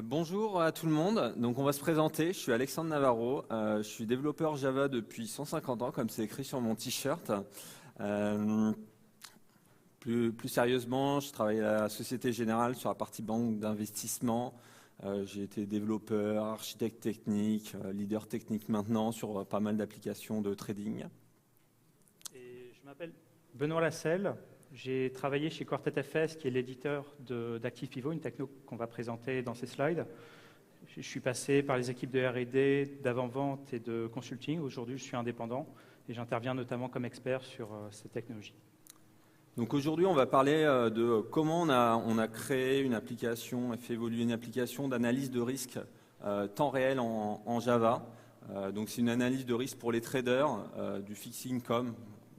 Bonjour à tout le monde. Donc on va se présenter. Je suis Alexandre Navarro. Je suis développeur Java depuis 150 ans, comme c'est écrit sur mon t-shirt. Euh, plus sérieusement, je travaille à la Société Générale sur la partie banque d'investissement. J'ai été développeur, architecte technique, leader technique maintenant sur pas mal d'applications de trading. Et je m'appelle Benoît Lasselle. J'ai travaillé chez QuartetFS, qui est l'éditeur d'Active Pivot, une techno qu'on va présenter dans ces slides. Je suis passé par les équipes de R&D, d'avant-vente et de consulting. Aujourd'hui, je suis indépendant et j'interviens notamment comme expert sur ces technologies. Donc aujourd'hui, on va parler de comment on a créé une application et fait évoluer une application d'analyse de risque temps réel en Java. Donc c'est une analyse de risque pour les traders du fixed income.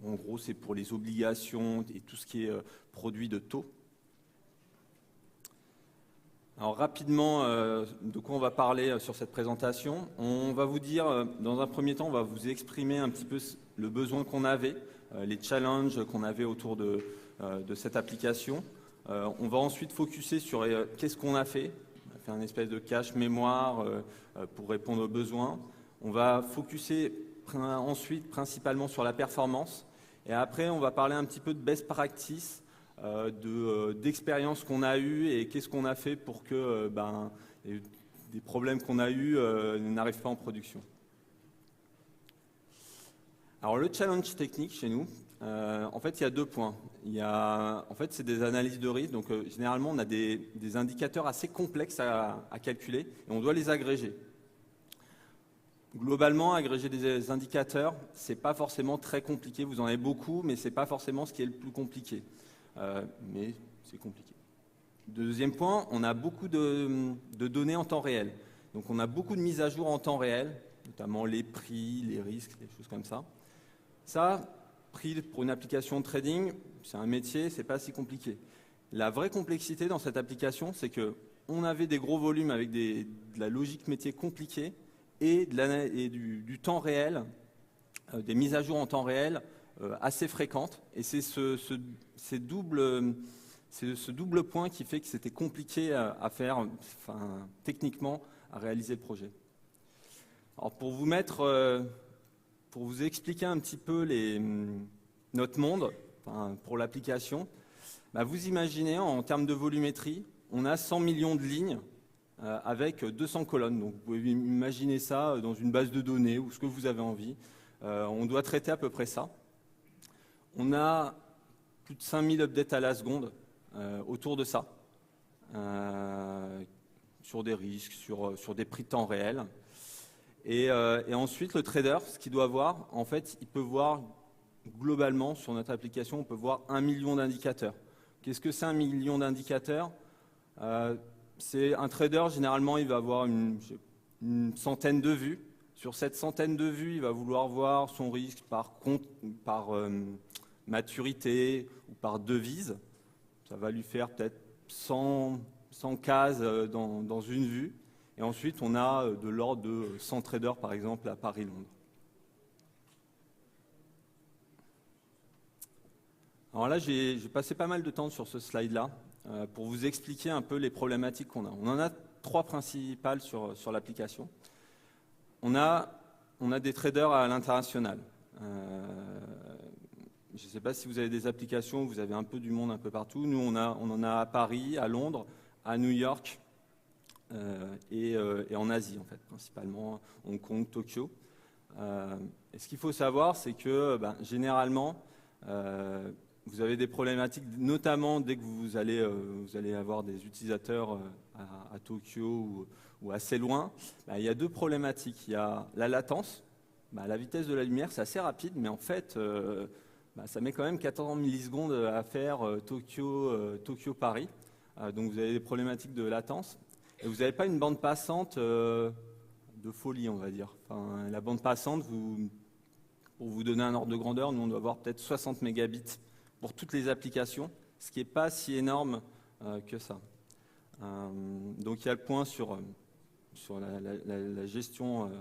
En gros, c'est pour les obligations et tout ce qui est produit de taux. Alors rapidement, de quoi on va parler sur cette présentation. On va vous dire, dans un premier temps, on va vous exprimer un petit peu le besoin qu'on avait, les challenges qu'on avait autour de cette application. On va ensuite focuser sur qu'est-ce qu'on a fait. On a fait un espèce de cache mémoire pour répondre aux besoins. On va focuser ensuite principalement sur la performance. Et après, on va parler un petit peu de best practice, d'expériences qu'on a eues et qu'est-ce qu'on a fait pour que des problèmes qu'on a eus n'arrivent pas en production. Alors le challenge technique chez nous, en fait il y a deux points. En fait c'est des analyses de risque, donc généralement on a des indicateurs assez complexes à calculer et on doit les agréger. Globalement, agréger des indicateurs, c'est pas forcément très compliqué. Vous en avez beaucoup, mais c'est pas forcément ce qui est le plus compliqué. Mais c'est compliqué. Deuxième point, on a beaucoup de données en temps réel. Donc on a beaucoup de mises à jour en temps réel, notamment les prix, les risques, des choses comme ça. Ça, prix pour une application de trading, c'est un métier, c'est pas si compliqué. La vraie complexité dans cette application, c'est que on avait des gros volumes avec de la logique métier compliquée et du temps réel, des mises à jour en temps réel assez fréquentes. Et c'est ce double point qui fait que c'était compliqué à faire, techniquement, à réaliser le projet. Alors pour vous expliquer un petit peu notre monde, pour l'application, vous imaginez en termes de volumétrie, on a 100 millions de lignes avec 200 colonnes. Donc vous pouvez imaginer ça dans une base de données ou ce que vous avez envie. On doit traiter à peu près ça. On a plus de 5000 updates à la seconde autour de ça, sur des risques, sur des prix de temps réel. Et ensuite, le trader, ce qu'il doit voir, en fait, il peut voir globalement sur notre application, on peut voir 1 million d'indicateurs. Qu'est-ce que c'est 1 million d'indicateurs ? C'est un trader, généralement, il va avoir une centaine de vues. Sur cette centaine de vues, il va vouloir voir son risque par maturité ou par devise. Ça va lui faire peut-être 100 cases dans une vue. Et ensuite, on a de l'ordre de 100 traders, par exemple, à Paris-Londres. Alors là, j'ai passé pas mal de temps sur ce slide-là pour vous expliquer un peu les problématiques qu'on a. On en a trois principales sur l'application. On a des traders à l'international. Je ne sais pas si vous avez des applications où vous avez un peu du monde un peu partout. Nous, on en a à Paris, à Londres, à New York et en Asie, en fait, principalement Hong Kong, Tokyo. Et ce qu'il faut savoir, c'est que généralement, vous avez des problématiques, notamment dès que vous allez avoir des utilisateurs à Tokyo ou assez loin. Il y a deux problématiques. Il y a la latence. La vitesse de la lumière, c'est assez rapide, mais en fait, ça met quand même 14 millisecondes à faire Tokyo-Paris. Donc vous avez des problématiques de latence. Et vous n'avez pas une bande passante de folie, on va dire. La bande passante, pour vous donner un ordre de grandeur, nous on doit avoir peut-être 60 mégabits pour toutes les applications, ce qui n'est pas si énorme que ça. Donc il y a le point sur la gestion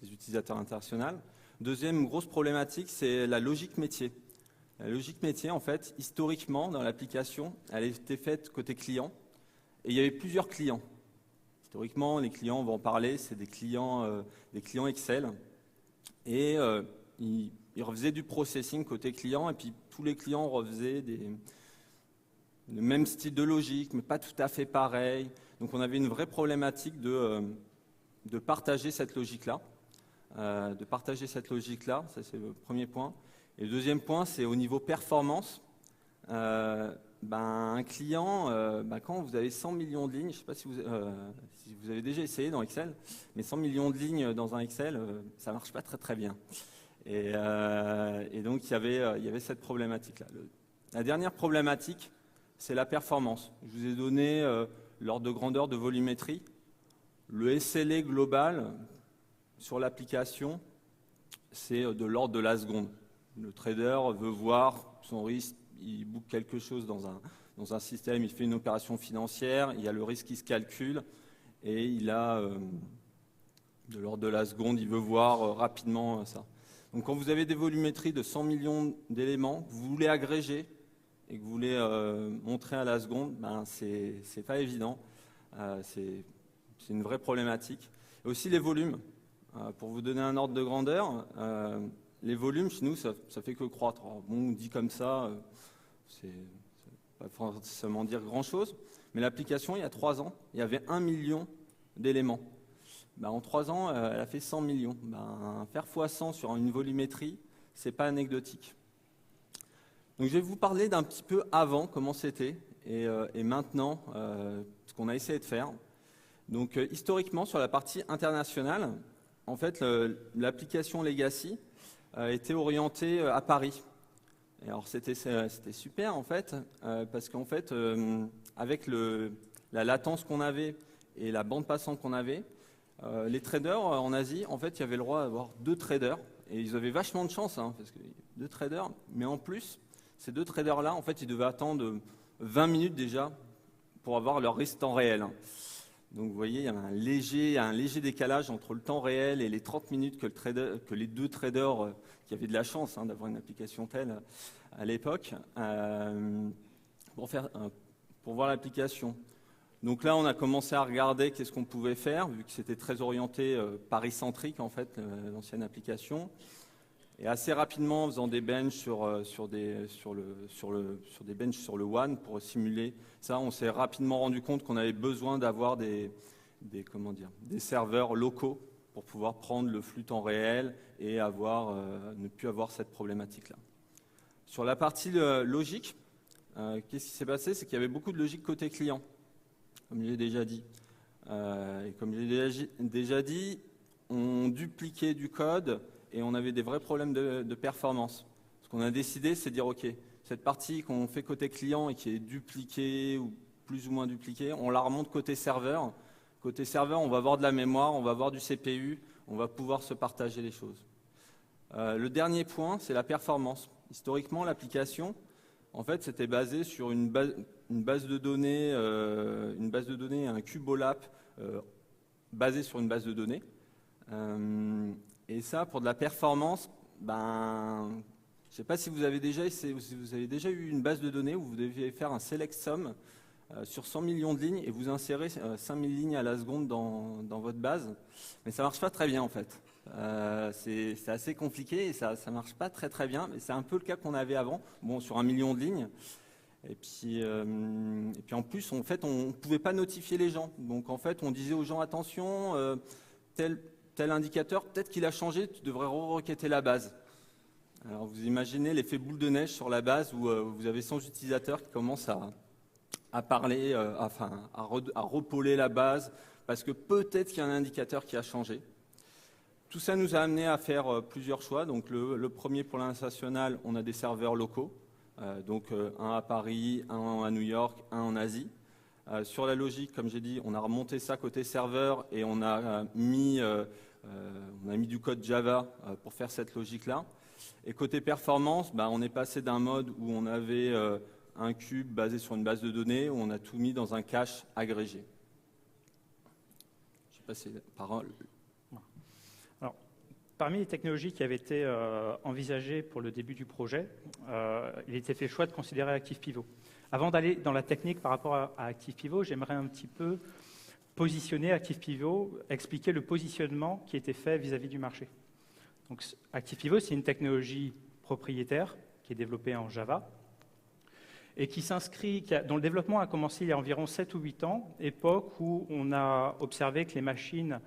des utilisateurs internationaux. Deuxième grosse problématique, c'est la logique métier. La logique métier, en fait, historiquement, dans l'application, elle était faite côté client, et il y avait plusieurs clients. Historiquement, les clients, on va en parler, c'est des clients Excel. Et ils refaisaient du processing côté client, et puis tous les clients refaisaient le même style de logique, mais pas tout à fait pareil. Donc on avait une vraie problématique de partager cette logique-là. Ça c'est le premier point. Et le deuxième point, c'est au niveau performance. Un client, quand vous avez 100 millions de lignes, je ne sais pas si vous avez déjà essayé dans Excel, mais 100 millions de lignes dans un Excel, ça ne marche pas très très bien. Et donc il y avait cette problématique-là. La dernière problématique, c'est la performance. Je vous ai donné l'ordre de grandeur de volumétrie. Le SLA global sur l'application, c'est de l'ordre de la seconde. Le trader veut voir son risque, il book quelque chose dans un système, il fait une opération financière, il y a le risque qui se calcule et il a de l'ordre de la seconde, il veut voir rapidement ça. Donc quand vous avez des volumétries de 100 millions d'éléments, que vous voulez agréger et que vous voulez montrer à la seconde, c'est pas évident, c'est une vraie problématique. Et aussi les volumes. Pour vous donner un ordre de grandeur, les volumes, chez nous, ça fait que croître. Alors, bon, on dit comme ça, c'est pas forcément dire grand-chose, mais l'application, il y a 3 ans, il y avait 1 million d'éléments. En 3 ans, elle a fait 100 millions. Faire x100 sur une volumétrie, c'est pas anecdotique. Donc, je vais vous parler d'un petit peu avant, comment c'était, et maintenant, ce qu'on a essayé de faire. Donc, historiquement, sur la partie internationale, en fait, l'application Legacy était orientée à Paris. Et alors, c'était super, en fait, parce qu'en fait, avec la latence qu'on avait et la bande passante qu'on avait, les traders en Asie, en fait, il y avait le droit d'avoir 2 traders. Et ils avaient vachement de chance, parce que 2 traders. Mais en plus, ces 2 traders-là, en fait, ils devaient attendre 20 minutes déjà pour avoir leur risque temps réel. Donc, vous voyez, il y a un léger décalage entre le temps réel et les 30 minutes que les 2 traders qui avaient de la chance d'avoir une application telle à l'époque pour voir l'application. Donc là, on a commencé à regarder qu'est-ce qu'on pouvait faire, vu que c'était très orienté Paris-centrique, en fait, l'ancienne application. Et assez rapidement, en faisant des benches sur des benches sur le WAN pour simuler ça, on s'est rapidement rendu compte qu'on avait besoin d'avoir des serveurs locaux pour pouvoir prendre le flux temps réel et ne plus avoir cette problématique-là. Sur la partie logique, qu'est-ce qui s'est passé? C'est qu'il y avait beaucoup de logique côté client, comme je l'ai déjà dit. Et comme je l'ai déjà dit, on dupliquait du code et on avait des vrais problèmes de performance. Ce qu'on a décidé, c'est de dire, OK, cette partie qu'on fait côté client et qui est dupliquée ou plus ou moins dupliquée, on la remonte côté serveur. Côté serveur, on va avoir de la mémoire, on va avoir du CPU, on va pouvoir se partager les choses. Le dernier point, c'est la performance. Historiquement, l'application, en fait, c'était basé sur une base de données, un cubolap basé sur une base de données. Et ça, pour de la performance, je ne sais pas si vous avez déjà eu une base de données où vous deviez faire un select sum sur 100 millions de lignes et vous insérez 5000 lignes à la seconde dans votre base. Mais ça ne marche pas très bien en fait. C'est assez compliqué et ça ne marche pas très très bien. Mais c'est un peu le cas qu'on avait avant, sur 1 million de lignes. Et puis en plus, en fait, on ne pouvait pas notifier les gens. Donc en fait, on disait aux gens, attention, tel indicateur, peut-être qu'il a changé, tu devrais requêter la base. Alors vous imaginez l'effet boule de neige sur la base où vous avez 100 utilisateurs qui commencent à parler, à repauler la base, parce que peut-être qu'il y a un indicateur qui a changé. Tout ça nous a amené à faire plusieurs choix. Donc le premier, pour l'international, on a des serveurs locaux, un à Paris, un à New York, un en Asie. Sur la logique, comme j'ai dit, on a remonté ça côté serveur et on a mis du code Java pour faire cette logique-là. Et côté performance, on est passé d'un mode où on avait un cube basé sur une base de données, où on a tout mis dans un cache agrégé. Je vais passer la parole. Alors, parmi les technologies qui avaient été envisagées pour le début du projet, il était fait le choix de considérer Active Pivot. Avant d'aller dans la technique par rapport à Active Pivot, j'aimerais un petit peu positionner Active Pivot, expliquer le positionnement qui était fait vis-à-vis du marché. Donc, Active Pivot, c'est une technologie propriétaire qui est développée en Java et dont le développement a commencé il y a environ 7 ou 8 ans, époque où on a observé que les machines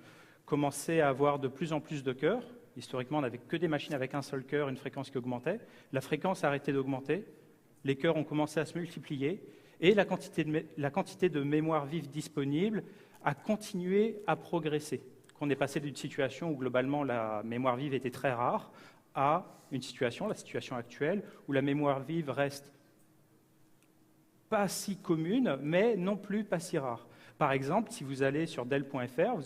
commençaient à avoir de plus en plus de cœurs. Historiquement, on n'avait que des machines avec un seul cœur, une fréquence qui augmentait. La fréquence a arrêté d'augmenter, les cœurs ont commencé à se multiplier et la quantité de mémoire vive disponible a continué à progresser. On est passé d'une situation où globalement la mémoire vive était très rare à la situation actuelle, où la mémoire vive reste pas si commune, mais non plus pas si rare. Par exemple, si vous allez sur Dell.fr,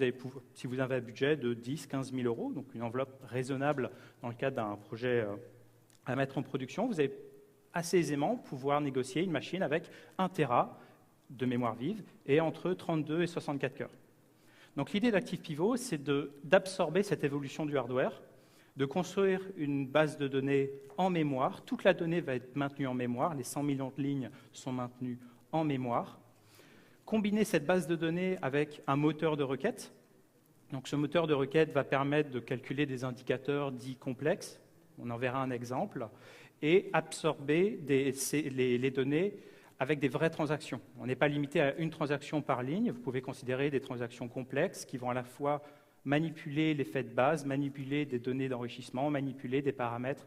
si vous avez un budget de 10 000 à 15 000 euros, donc une enveloppe raisonnable dans le cadre d'un projet à mettre en production, vous allez assez aisément pouvoir négocier une machine avec 1 Tera de mémoire vive et entre 32 et 64 cœurs. Donc l'idée d'Active Pivot, c'est d'absorber cette évolution du hardware, de construire une base de données en mémoire. Toute la donnée va être maintenue en mémoire, les 100 millions de lignes sont maintenues en mémoire. Combiner cette base de données avec un moteur de requête. Donc ce moteur de requête va permettre de calculer des indicateurs dits complexes, on en verra un exemple, et absorber les données avec des vraies transactions. On n'est pas limité à une transaction par ligne, vous pouvez considérer des transactions complexes qui vont à la fois manipuler l'effet de base, manipuler des données d'enrichissement, manipuler des paramètres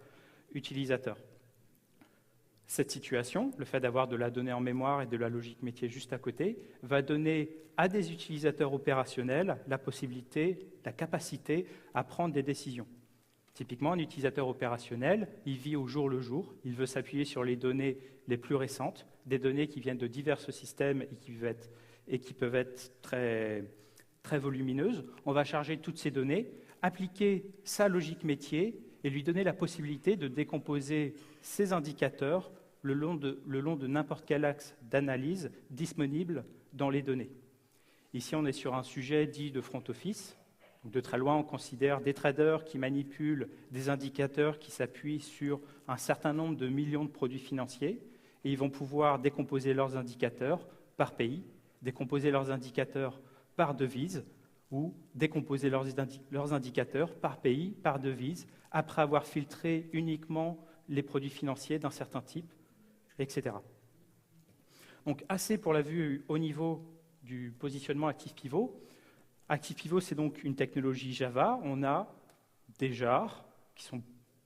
utilisateurs. Cette situation, le fait d'avoir de la donnée en mémoire et de la logique métier juste à côté, va donner à des utilisateurs opérationnels la possibilité, la capacité à prendre des décisions. Typiquement, un utilisateur opérationnel, il vit au jour le jour, il veut s'appuyer sur les données les plus récentes, des données qui viennent de divers systèmes et qui peuvent être très, très volumineuses. On va charger toutes ces données, appliquer sa logique métier et lui donner la possibilité de décomposer ces indicateurs le long de n'importe quel axe d'analyse disponible dans les données. Ici, on est sur un sujet dit de front office. De très loin, on considère des traders qui manipulent des indicateurs qui s'appuient sur un certain nombre de millions de produits financiers et ils vont pouvoir décomposer leurs indicateurs par pays, décomposer leurs indicateurs par devise ou décomposer leurs indicateurs par pays, par devise, après avoir filtré uniquement les produits financiers d'un certain type, etc. Donc, assez pour la vue au niveau du positionnement Active Pivot. Active Pivot, c'est donc une technologie Java. On a des jars qui sont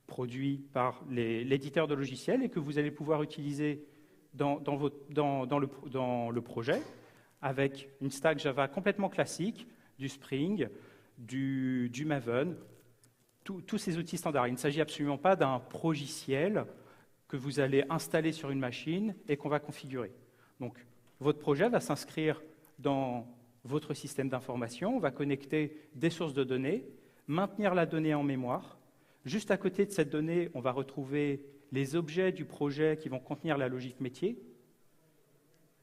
produits par l'éditeur de logiciels et que vous allez pouvoir utiliser dans le projet avec une stack Java complètement classique, du Spring, du Maven, tous ces outils standards. Il ne s'agit absolument pas d'un progiciel que vous allez installer sur une machine et qu'on va configurer. Donc, votre projet va s'inscrire dans votre système d'information, on va connecter des sources de données, maintenir la donnée en mémoire. Juste à côté de cette donnée, on va retrouver les objets du projet qui vont contenir la logique métier,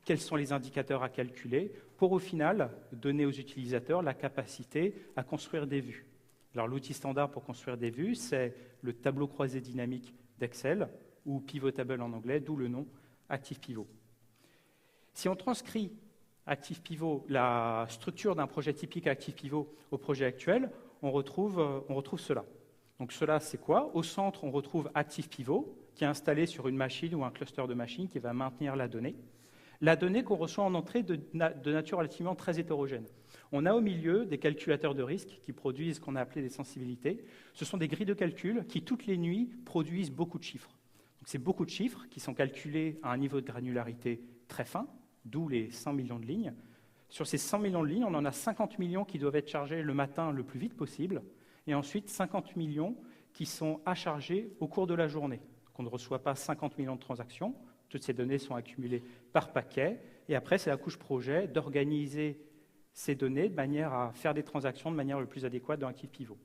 quels sont les indicateurs à calculer, pour au final donner aux utilisateurs la capacité à construire des vues. Alors l'outil standard pour construire des vues, c'est le tableau croisé dynamique d'Excel, ou pivot table en anglais, d'où le nom Active Pivot. Si on transcrit Active Pivot, la structure d'un projet typique Active Pivot au projet actuel, on retrouve cela. Donc cela, c'est quoi? Au centre, on retrouve Active Pivot, qui est installé sur une machine ou un cluster de machines qui va maintenir la donnée. La donnée qu'on reçoit en entrée de nature relativement très hétérogène. On a au milieu des calculateurs de risque qui produisent ce qu'on a appelé des sensibilités. Ce sont des grilles de calcul qui, toutes les nuits, produisent beaucoup de chiffres. Donc, c'est beaucoup de chiffres qui sont calculés à un niveau de granularité très fin, d'où les 100 millions de lignes. Sur ces 100 millions de lignes, on en a 50 millions qui doivent être chargés le matin le plus vite possible, et ensuite 50 millions qui sont à charger au cours de la journée. Donc, on ne reçoit pas 50 millions de transactions, toutes ces données sont accumulées par paquet, et après, c'est la couche projet d'organiser ces données de manière à faire des transactions de manière le plus adéquate dans Active Pivot.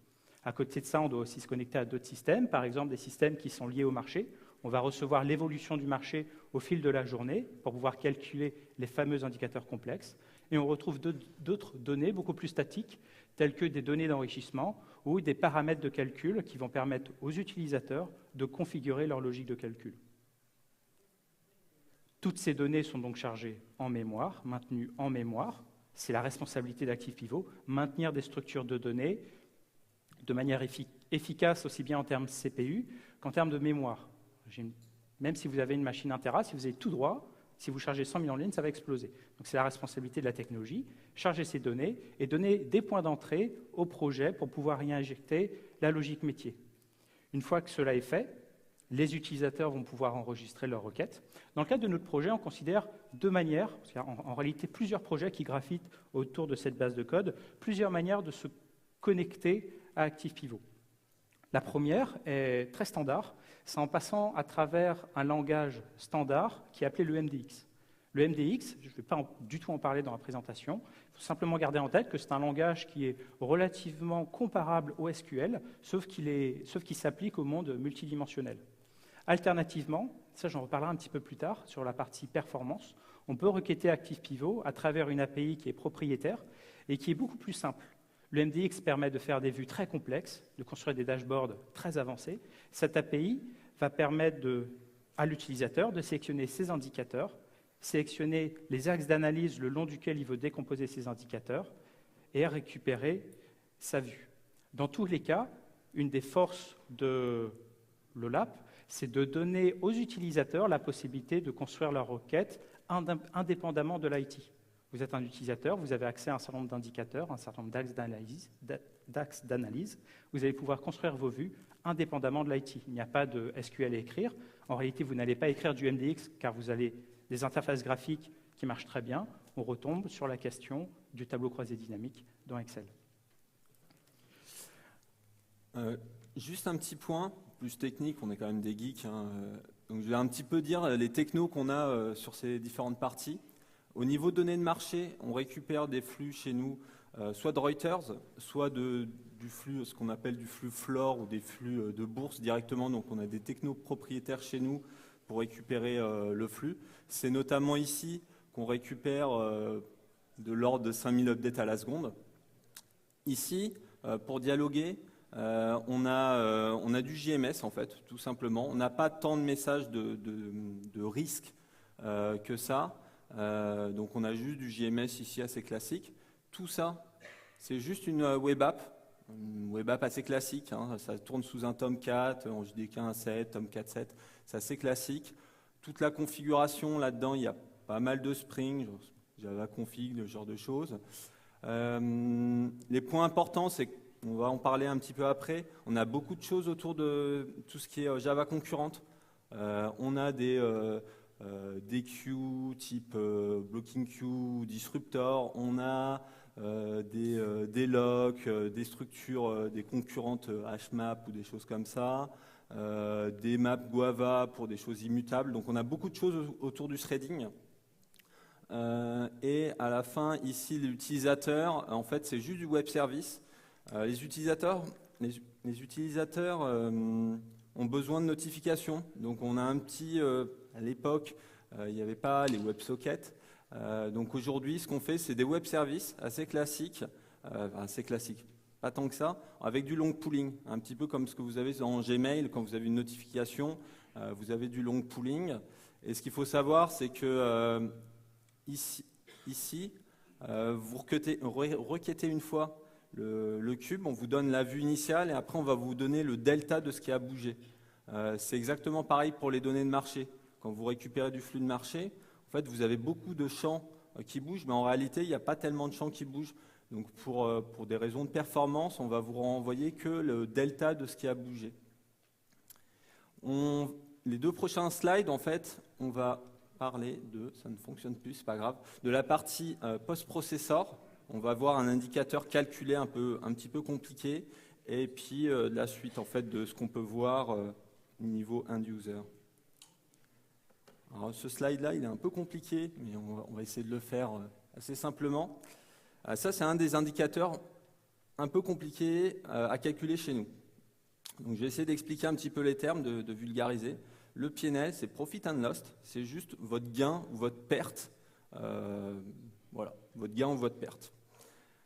À côté de ça, on doit aussi se connecter à d'autres systèmes, par exemple des systèmes qui sont liés au marché. On va recevoir l'évolution du marché au fil de la journée pour pouvoir calculer les fameux indicateurs complexes. Et on retrouve d'autres données beaucoup plus statiques, telles que des données d'enrichissement ou des paramètres de calcul qui vont permettre aux utilisateurs de configurer leur logique de calcul. Toutes ces données sont donc chargées en mémoire, maintenues en mémoire. c'est la responsabilité d'Active Pivot, maintenir des structures de données de manière efficace aussi bien en termes CPU qu'en termes de mémoire. Même si vous avez une machine 1 Tera, si vous avez tout droit, si vous chargez 100 millions de lignes, ça va exploser. Donc c'est la responsabilité de la technologie, charger ces données et donner des points d'entrée au projet pour pouvoir y injecter la logique métier. Une fois que cela est fait, les utilisateurs vont pouvoir enregistrer leurs requêtes. Dans le cadre de notre projet, on considère deux manières, parce qu'il y a en réalité plusieurs projets qui graffitent autour de cette base de code, plusieurs manières de se connecter à Active Pivot. La première est très standard, c'est en passant à travers un langage standard qui est appelé le MDX. Le MDX, je ne vais pas du tout en parler dans la présentation, il faut simplement garder en tête que c'est un langage qui est relativement comparable au SQL, sauf qu'il s'applique au monde multidimensionnel. Alternativement, ça j'en reparlerai un petit peu plus tard sur la partie performance, on peut requêter Active Pivot à travers une API qui est propriétaire et qui est beaucoup plus simple. Le MDX permet de faire des vues très complexes, de construire des dashboards très avancés. Cette API va permettre à l'utilisateur de sélectionner ses indicateurs, sélectionner les axes d'analyse le long duquel il veut décomposer ses indicateurs et récupérer sa vue. Dans tous les cas, une des forces de l'OLAP, c'est de donner aux utilisateurs la possibilité de construire leurs requêtes indépendamment de l'IT. Vous êtes un utilisateur, vous avez accès à un certain nombre d'indicateurs, un certain nombre d'axes d'analyse. Vous allez pouvoir construire vos vues indépendamment de l'IT. Il n'y a pas de SQL à écrire. En réalité, vous n'allez pas écrire du MDX car vous avez des interfaces graphiques qui marchent très bien. On retombe sur la question du tableau croisé dynamique dans Excel. Juste un petit point, plus technique, on est quand même des geeks. Donc je vais un petit peu dire les technos qu'on a sur ces différentes parties. Au niveau de données de marché, on récupère des flux chez nous, soit de Reuters, soit du flux, ce qu'on appelle du flux Flore ou des flux de bourse directement. Donc on a des technos propriétaires chez nous pour récupérer le flux. C'est notamment ici qu'on récupère de l'ordre de 5000 updates à la seconde. Ici, pour dialoguer, on a du JMS en fait, tout simplement. On n'a pas tant de messages de risque que ça. Donc on a juste du JMS ici assez classique. Tout ça, c'est juste une web app assez classique. Ça tourne sous un Tomcat, en JDK 1.7, Tomcat 7, c'est assez classique. Toute la configuration là-dedans, il y a pas mal de Spring, Java config, ce genre de choses. Les points importants, c'est qu'on va en parler un petit peu après. On a beaucoup de choses autour de tout ce qui est Java concurrente. On a des queues type blocking queue, disruptor, on a des locks, des structures, des concurrentes HMAP ou des choses comme ça, des maps Guava pour des choses immutables. Donc on a beaucoup de choses autour du threading. Et à la fin, ici, l'utilisateur, en fait, c'est juste du web service. Les utilisateurs ont besoin de notifications. Donc on a un petit... à l'époque, il n'y avait pas les WebSockets. Donc aujourd'hui, ce qu'on fait, c'est des web services assez classiques, pas tant que ça, avec du long pooling, un petit peu comme ce que vous avez dans Gmail, quand vous avez une notification, vous avez du long pooling. Et ce qu'il faut savoir, c'est que ici, vous requêtez une fois le cube, on vous donne la vue initiale et après on va vous donner le delta de ce qui a bougé. C'est exactement pareil pour les données de marché. Quand vous récupérez du flux de marché, en fait, vous avez beaucoup de champs qui bougent, mais en réalité, il n'y a pas tellement de champs qui bougent. Donc, pour des raisons de performance, on va vous renvoyer que le delta de ce qui a bougé. Les deux prochains slides, en fait, on va parler ça ne fonctionne plus, c'est pas grave, de la partie post-processor. On va voir un indicateur calculé un petit peu compliqué, et puis la suite, en fait, de ce qu'on peut voir niveau end-user. Alors, ce slide-là, il est un peu compliqué, mais on va essayer de le faire assez simplement. Ça, c'est un des indicateurs un peu compliqués à calculer chez nous. Donc, je vais essayer d'expliquer un petit peu les termes, de vulgariser. Le PNL, c'est Profit and Loss, c'est juste votre gain ou votre perte. Voilà, votre gain ou votre perte.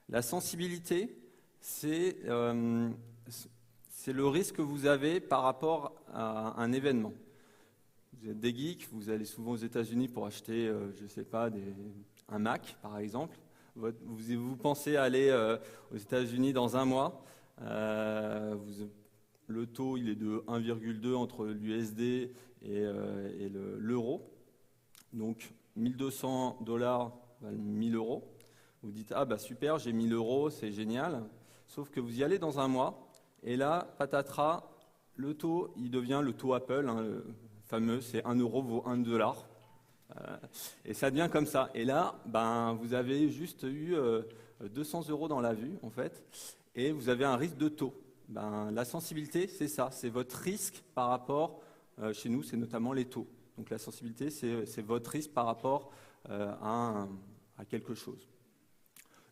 La sensibilité, c'est le risque que vous avez par rapport à un événement. Vous êtes des geeks, vous allez souvent aux États-Unis pour acheter, je ne sais pas, un Mac par exemple. Vous pensez aller aux États-Unis dans un mois. Le taux, il est de 1,2 entre l'USD et l'euro. Donc, 1200 $, 1000 €. Vous dites, ah bah super, j'ai 1000 €, c'est génial. Sauf que vous y allez dans un mois, et là, patatras, le taux, il devient le taux Apple, hein, le fameux, c'est 1 € vaut 1 $. Et ça devient comme ça. Et là, vous avez juste eu 200 € dans la vue, en fait, et vous avez un risque de taux. La sensibilité, c'est ça, c'est votre risque par rapport, chez nous, c'est notamment les taux. Donc la sensibilité, c'est votre risque par rapport à quelque chose.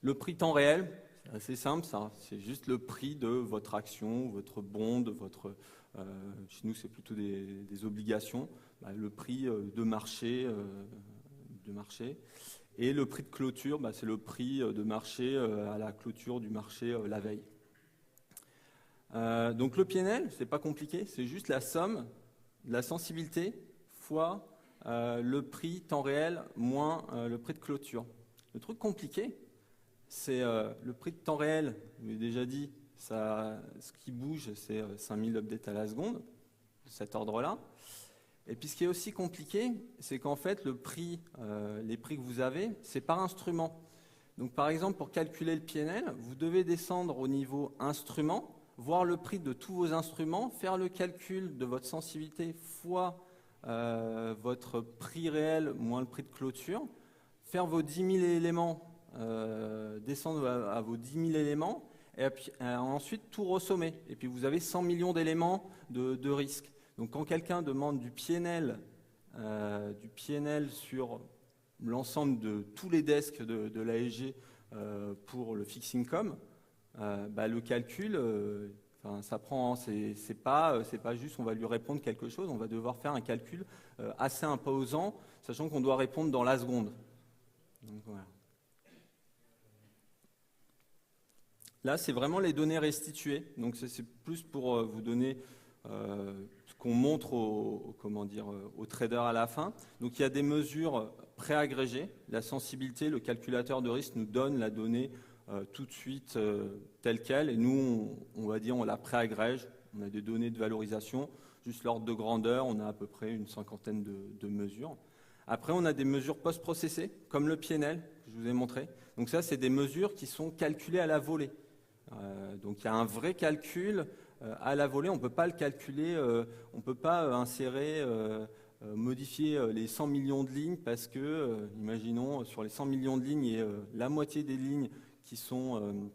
Le prix temps réel, c'est assez simple, ça. C'est juste le prix de votre action, votre bond, chez nous, c'est plutôt des obligations. Le prix de marché. Et le prix de clôture, c'est le prix de marché à la clôture du marché la veille. Donc le PNL, c'est pas compliqué, c'est juste la somme de la sensibilité fois le prix temps réel moins le prix de clôture. Le truc compliqué, c'est le prix de temps réel. Je vous l'ai déjà dit, ce qui bouge, c'est 5000 updates à la seconde, de cet ordre-là. Et puis ce qui est aussi compliqué, c'est qu'en fait, les prix que vous avez, c'est par instrument. Donc par exemple, pour calculer le PNL, vous devez descendre au niveau instrument, voir le prix de tous vos instruments, faire le calcul de votre sensibilité fois votre prix réel moins le prix de clôture, faire vos 10 000 éléments, descendre à vos 10 000 éléments, et puis, ensuite tout ressommer. Et puis vous avez 100 millions d'éléments de risque. Donc quand quelqu'un demande du PNL sur l'ensemble de tous les desks de l'ASG pour le fixed income, le calcul, ça prend, c'est pas juste on va lui répondre quelque chose, on va devoir faire un calcul assez imposant, sachant qu'on doit répondre dans la seconde. Donc, voilà. Là, c'est vraiment les données restituées. Donc c'est plus pour vous donner ce qu'on montre aux traders à la fin. Donc il y a des mesures préagrégées. La sensibilité, le calculateur de risque nous donne la donnée tout de suite telle qu'elle. Et nous, on va dire, on la préagrège. On a des données de valorisation. Juste l'ordre de grandeur, on a à peu près une cinquantaine de mesures. Après, on a des mesures post-processées, comme le PNL, que je vous ai montré. Donc ça, c'est des mesures qui sont calculées à la volée. Donc il y a un vrai calcul à la volée. On ne peut pas le calculer, on ne peut pas insérer, modifier les 100 millions de lignes parce que, imaginons, sur les 100 millions de lignes, il y a la moitié des lignes qui sont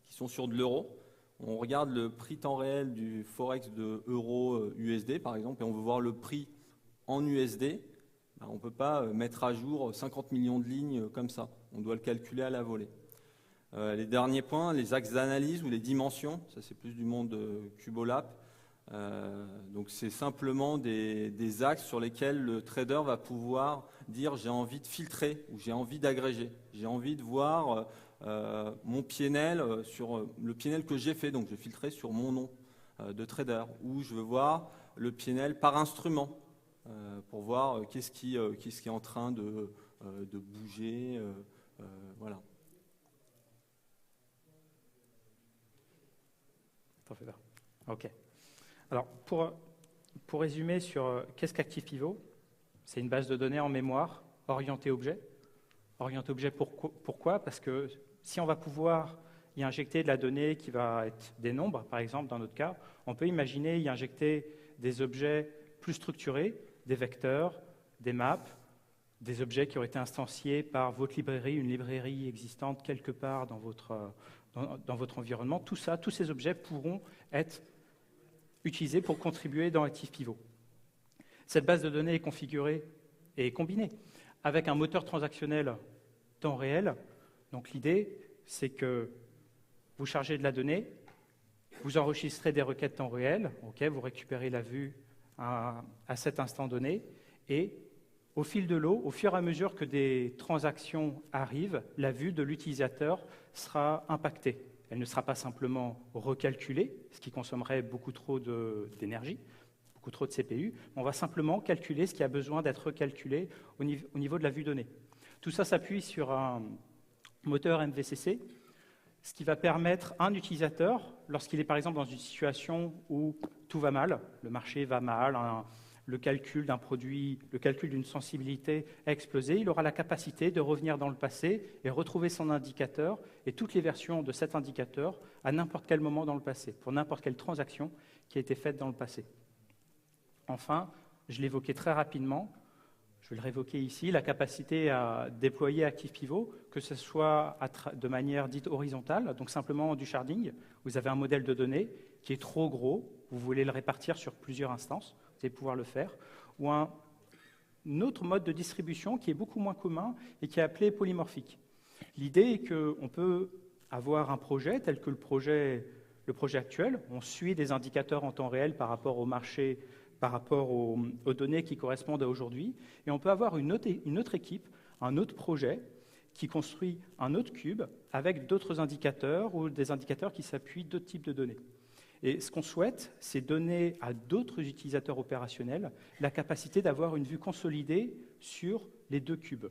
sur de l'euro. On regarde le prix temps réel du Forex de euro USD, par exemple, et on veut voir le prix en USD. On ne peut pas mettre à jour 50 millions de lignes comme ça. On doit le calculer à la volée. Les derniers points, les axes d'analyse ou les dimensions, ça c'est plus du monde Cubolap. Donc c'est simplement des axes sur lesquels le trader va pouvoir dire j'ai envie de filtrer ou j'ai envie d'agréger. J'ai envie de voir mon PNL sur le PNL que j'ai fait, donc je vais filtrer sur mon nom de trader. Ou je veux voir le PNL par instrument pour voir qu'est-ce qui est en train de bouger. Voilà. Ok. Alors, pour résumer sur qu'est-ce qu'Active Pivot, c'est une base de données en mémoire orientée objet. Orientée objet pourquoi? Parce que si on va pouvoir y injecter de la donnée qui va être des nombres, par exemple, dans notre cas, on peut imaginer y injecter des objets plus structurés, des vecteurs, des maps, des objets qui auraient été instanciés par votre librairie, une librairie existante quelque part dans votre environnement. Tout ça, tous ces objets pourront être utilisés pour contribuer dans Active Pivot. Cette base de données est configurée et combinée avec un moteur transactionnel temps réel. Donc l'idée, c'est que vous chargez de la donnée, vous enregistrez des requêtes temps réel, vous récupérez la vue à cet instant donné, et au fil de l'eau, au fur et à mesure que des transactions arrivent, la vue de l'utilisateur sera impactée. Elle ne sera pas simplement recalculée, ce qui consommerait beaucoup trop d'énergie, beaucoup trop de CPU. On va simplement calculer ce qui a besoin d'être recalculé au niveau de la vue donnée. Tout ça s'appuie sur moteur MVCC, ce qui va permettre à un utilisateur, lorsqu'il est par exemple dans une situation où tout va mal, le marché va mal, le calcul d'un produit, le calcul d'une sensibilité a explosé, il aura la capacité de revenir dans le passé et retrouver son indicateur et toutes les versions de cet indicateur à n'importe quel moment dans le passé, pour n'importe quelle transaction qui a été faite dans le passé. Enfin, je l'évoquais très rapidement, je vais le révoquer ici, la capacité à déployer ActivePivot, que ce soit de manière dite horizontale, donc simplement du sharding. Vous avez un modèle de données qui est trop gros, vous voulez le répartir sur plusieurs instances, vous allez pouvoir le faire. Ou un autre mode de distribution qui est beaucoup moins commun et qui est appelé polymorphique. L'idée est qu'on peut avoir un projet tel que le projet actuel, on suit des indicateurs en temps réel par rapport au marché, par rapport aux données qui correspondent à aujourd'hui, et on peut avoir une autre équipe, un autre projet qui construit un autre cube avec d'autres indicateurs ou des indicateurs qui s'appuient d'autres types de données. Et ce qu'on souhaite, c'est donner à d'autres utilisateurs opérationnels la capacité d'avoir une vue consolidée sur les deux cubes.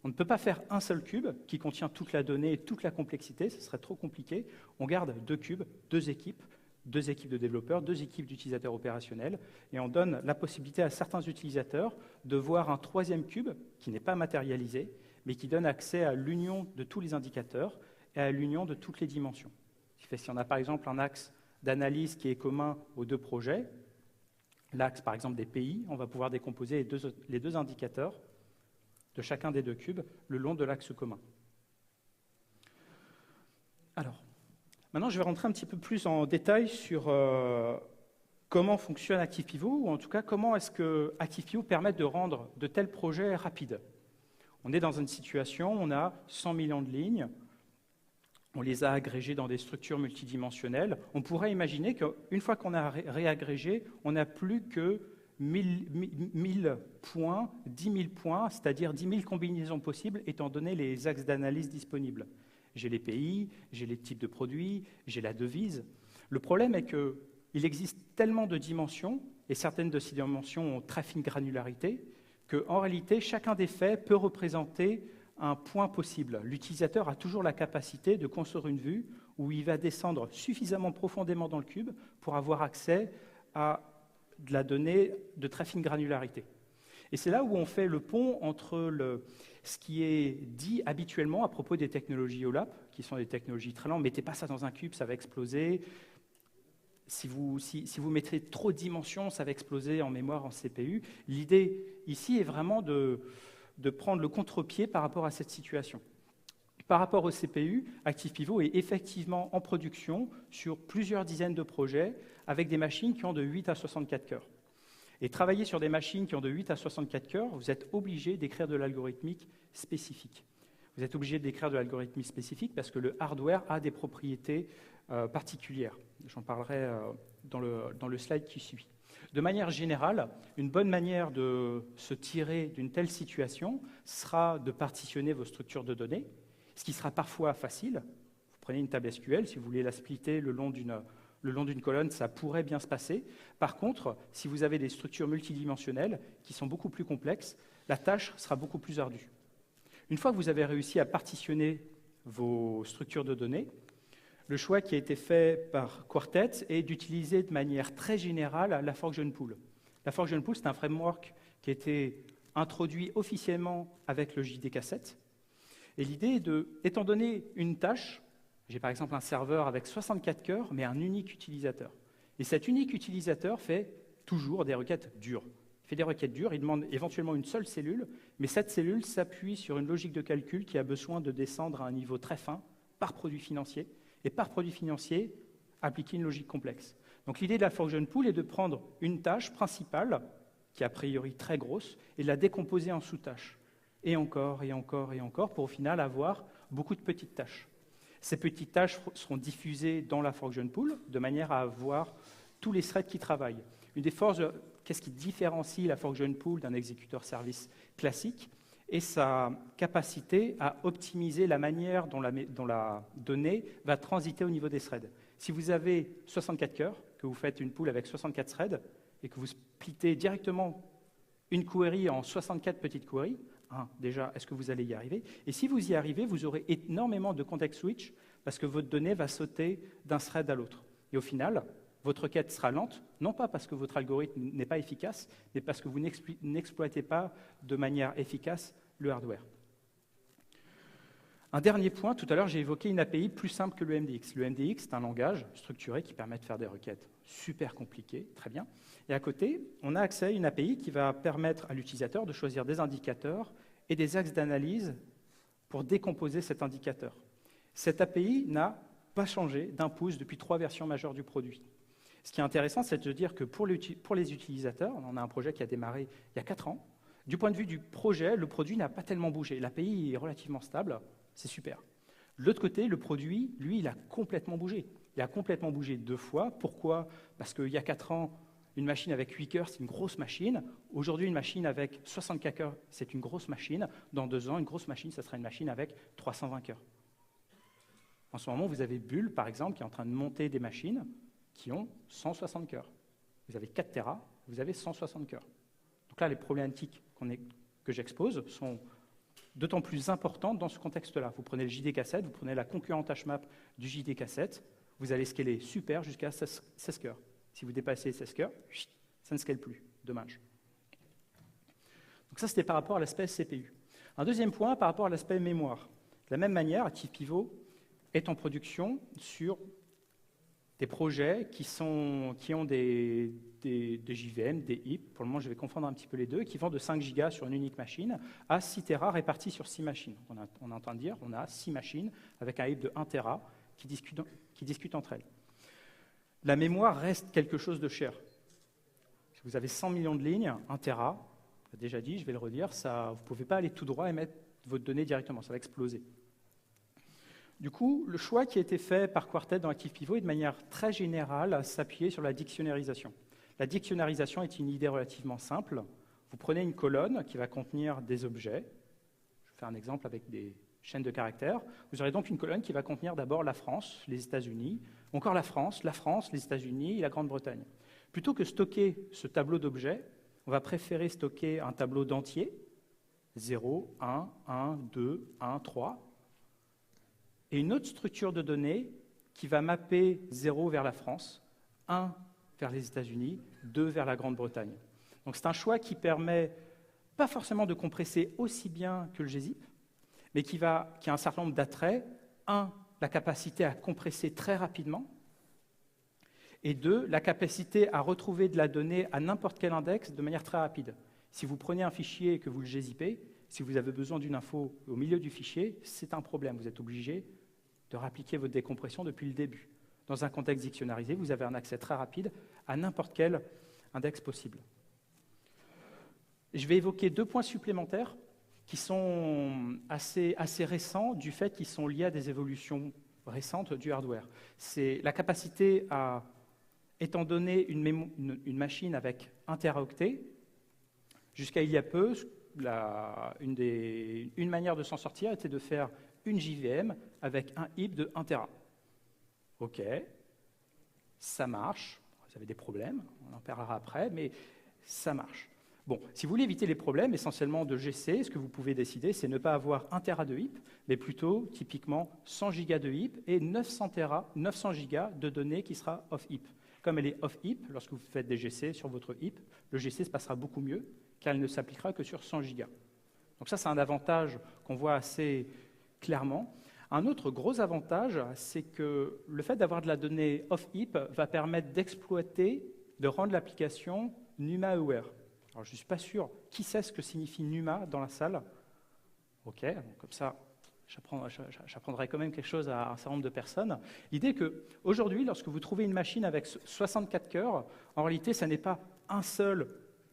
On ne peut pas faire un seul cube qui contient toute la donnée et toute la complexité, ce serait trop compliqué. On garde deux cubes, deux équipes de développeurs, deux équipes d'utilisateurs opérationnels, et on donne la possibilité à certains utilisateurs de voir un troisième cube qui n'est pas matérialisé, mais qui donne accès à l'union de tous les indicateurs et à l'union de toutes les dimensions. Ce qui fait que si on a par exemple un axe d'analyse qui est commun aux deux projets, l'axe par exemple des pays, on va pouvoir décomposer les deux indicateurs de chacun des deux cubes le long de l'axe commun. Alors, maintenant, je vais rentrer un petit peu plus en détail sur comment fonctionne ActivePivot, ou en tout cas, comment est-ce que ActivePivot permet de rendre de tels projets rapides. On est dans une situation, on a 100 millions de lignes, on les a agrégées dans des structures multidimensionnelles. On pourrait imaginer qu'une fois qu'on a réagrégé, on n'a plus que 1000 points, 10 000 points, c'est-à-dire 10 000 combinaisons possibles, étant donné les axes d'analyse disponibles. J'ai les pays, j'ai les types de produits, j'ai la devise. Le problème est qu'il existe tellement de dimensions, et certaines de ces dimensions ont très fine granularité, qu'en réalité, chacun des faits peut représenter un point possible. L'utilisateur a toujours la capacité de construire une vue où il va descendre suffisamment profondément dans le cube pour avoir accès à de la donnée de très fine granularité. Et c'est là où on fait le pont entre ce qui est dit habituellement à propos des technologies OLAP, qui sont des technologies très lentes. Mettez pas ça dans un cube, ça va exploser. Si vous mettez trop de dimensions, ça va exploser en mémoire, en CPU. L'idée ici est vraiment de prendre le contre-pied par rapport à cette situation. Par rapport au CPU, ActivePivot est effectivement en production sur plusieurs dizaines de projets avec des machines qui ont de 8 à 64 cœurs. Et travailler sur des machines qui ont de 8 à 64 cœurs, vous êtes obligé d'écrire de l'algorithmique spécifique. Vous êtes obligé d'écrire de l'algorithmique spécifique parce que le hardware a des propriétés particulières. J'en parlerai dans le slide qui suit. De manière générale, une bonne manière de se tirer d'une telle situation sera de partitionner vos structures de données, ce qui sera parfois facile. Vous prenez une table SQL, si vous voulez la splitter le long d'une colonne, ça pourrait bien se passer. Par contre, si vous avez des structures multidimensionnelles qui sont beaucoup plus complexes, la tâche sera beaucoup plus ardue. Une fois que vous avez réussi à partitionner vos structures de données, le choix qui a été fait par Quartet est d'utiliser de manière très générale la Function Pool. La Function Pool, c'est un framework qui a été introduit officiellement avec le JDK7. Et l'idée est étant donné une tâche, j'ai par exemple un serveur avec 64 cœurs, mais un unique utilisateur. Et cet unique utilisateur fait toujours des requêtes dures. Il fait des requêtes dures, il demande éventuellement une seule cellule, mais cette cellule s'appuie sur une logique de calcul qui a besoin de descendre à un niveau très fin par produit financier, et par produit financier, appliquer une logique complexe. Donc l'idée de la Function Pool est de prendre une tâche principale, qui est a priori très grosse, et de la décomposer en sous-tâches. Et encore, et encore, et encore, pour au final avoir beaucoup de petites tâches. Ces petites tâches seront diffusées dans la Function Pool, de manière à avoir tous les threads qui travaillent. Une des forces, qu'est-ce qui différencie la Function Pool d'un exécuteur service classique, et sa capacité à optimiser la manière dont la donnée va transiter au niveau des threads. Si vous avez 64 cœurs, que vous faites une pool avec 64 threads, et que vous splittez directement une query en 64 petites queries, déjà, est-ce que vous allez y arriver? Et si vous y arrivez, vous aurez énormément de context switch parce que votre donnée va sauter d'un thread à l'autre. Et au final, votre requête sera lente, non pas parce que votre algorithme n'est pas efficace, mais parce que vous n'exploitez pas de manière efficace le hardware. Un dernier point, tout à l'heure, j'ai évoqué une API plus simple que le MDX. Le MDX, c'est un langage structuré qui permet de faire des requêtes super compliquées, très bien. Et à côté, on a accès à une API qui va permettre à l'utilisateur de choisir des indicateurs et des axes d'analyse pour décomposer cet indicateur. Cette API n'a pas changé d'un pouce depuis 3 versions majeures du produit. Ce qui est intéressant, c'est de dire que pour les utilisateurs, on a un projet qui a démarré il y a 4 ans, du point de vue du projet, le produit n'a pas tellement bougé. L'API est relativement stable, c'est super. De l'autre côté, le produit, lui, il a complètement bougé. Il a complètement bougé 2 fois. Pourquoi? Parce qu'il y a 4 ans, une machine avec 8 cœurs, c'est une grosse machine. Aujourd'hui, une machine avec 64 cœurs, c'est une grosse machine. Dans 2 ans, une grosse machine, ça sera une machine avec 320 cœurs. En ce moment, vous avez Bull, par exemple, qui est en train de monter des machines qui ont 160 cœurs. Vous avez 4 Tera, vous avez 160 cœurs. Donc là, les problématiques que j'expose sont d'autant plus importantes dans ce contexte-là. Vous prenez le JDK7, vous prenez la concurrente HMAP du JDK7, vous allez scaler super jusqu'à 16 cœurs. Si vous dépassez 16 cœurs, ça ne scale plus. Dommage. Donc ça, c'était par rapport à l'aspect CPU. Un deuxième point, par rapport à l'aspect mémoire. De la même manière, ActivePivot est en production sur des projets qui ont des JVM, des HIP, pour le moment je vais confondre un petit peu les deux, qui vont de 5 Go sur une unique machine à 6 Tera répartis sur 6 machines. On entend dire on a 6 machines avec un HIP de 1 Tera qui discutent entre elles. La mémoire reste quelque chose de cher. Si vous avez 100 millions de lignes, 1 Tera, j'ai déjà dit, je vais le redire, vous ne pouvez pas aller tout droit et mettre votre donnée directement, ça va exploser. Du coup, le choix qui a été fait par Quartet dans ActivePivot est de manière très générale à s'appuyer sur la dictionnarisation. La dictionnarisation est une idée relativement simple. Vous prenez une colonne qui va contenir des objets. Je vais faire un exemple avec des chaînes de caractères. Vous aurez donc une colonne qui va contenir d'abord la France, les États-Unis, encore la France, les États-Unis et la Grande-Bretagne. Plutôt que stocker ce tableau d'objets, on va préférer stocker un tableau d'entiers, 0, 1, 1, 2, 1, 3, et une autre structure de données qui va mapper 0 vers la France, 1 vers les États-Unis, 2 vers la Grande-Bretagne. Donc c'est un choix qui permet pas forcément de compresser aussi bien que le gzip, mais qui a un certain nombre d'attraits. 1, la capacité à compresser très rapidement, et 2, la capacité à retrouver de la donnée à n'importe quel index de manière très rapide. Si vous prenez un fichier et que vous le gzipez, si vous avez besoin d'une info au milieu du fichier, c'est un problème. Vous êtes obligé de réappliquer votre décompression depuis le début. Dans un contexte dictionnarisé, vous avez un accès très rapide à n'importe quel index possible. Je vais évoquer 2 points supplémentaires qui sont assez récents du fait qu'ils sont liés à des évolutions récentes du hardware. C'est la capacité à, étant donné une machine avec 1 teraoctet, jusqu'à il y a peu, une manière de s'en sortir était de faire une JVM avec un HIP de 1 Tera. OK, ça marche. Vous avez des problèmes, on en parlera après, mais ça marche. Bon, si vous voulez éviter les problèmes, essentiellement de GC, ce que vous pouvez décider, c'est ne pas avoir 1 Tera de HIP, mais plutôt, typiquement, 100 Go de HIP et 900 Go de données qui sera off-HIP. Comme elle est off-HIP, lorsque vous faites des GC sur votre HIP, le GC se passera beaucoup mieux, car elle ne s'appliquera que sur 100 Go. Donc ça, c'est un avantage qu'on voit assez clairement. Un autre gros avantage, c'est que le fait d'avoir de la donnée off-HIP va permettre d'exploiter, de rendre l'application NUMA-aware. Alors, je ne suis pas sûr qui sait ce que signifie NUMA dans la salle. OK, comme ça, j'apprendrai quand même quelque chose à un certain nombre de personnes. L'idée est qu'aujourd'hui, lorsque vous trouvez une machine avec 64 cœurs, en réalité, ce n'est pas un seul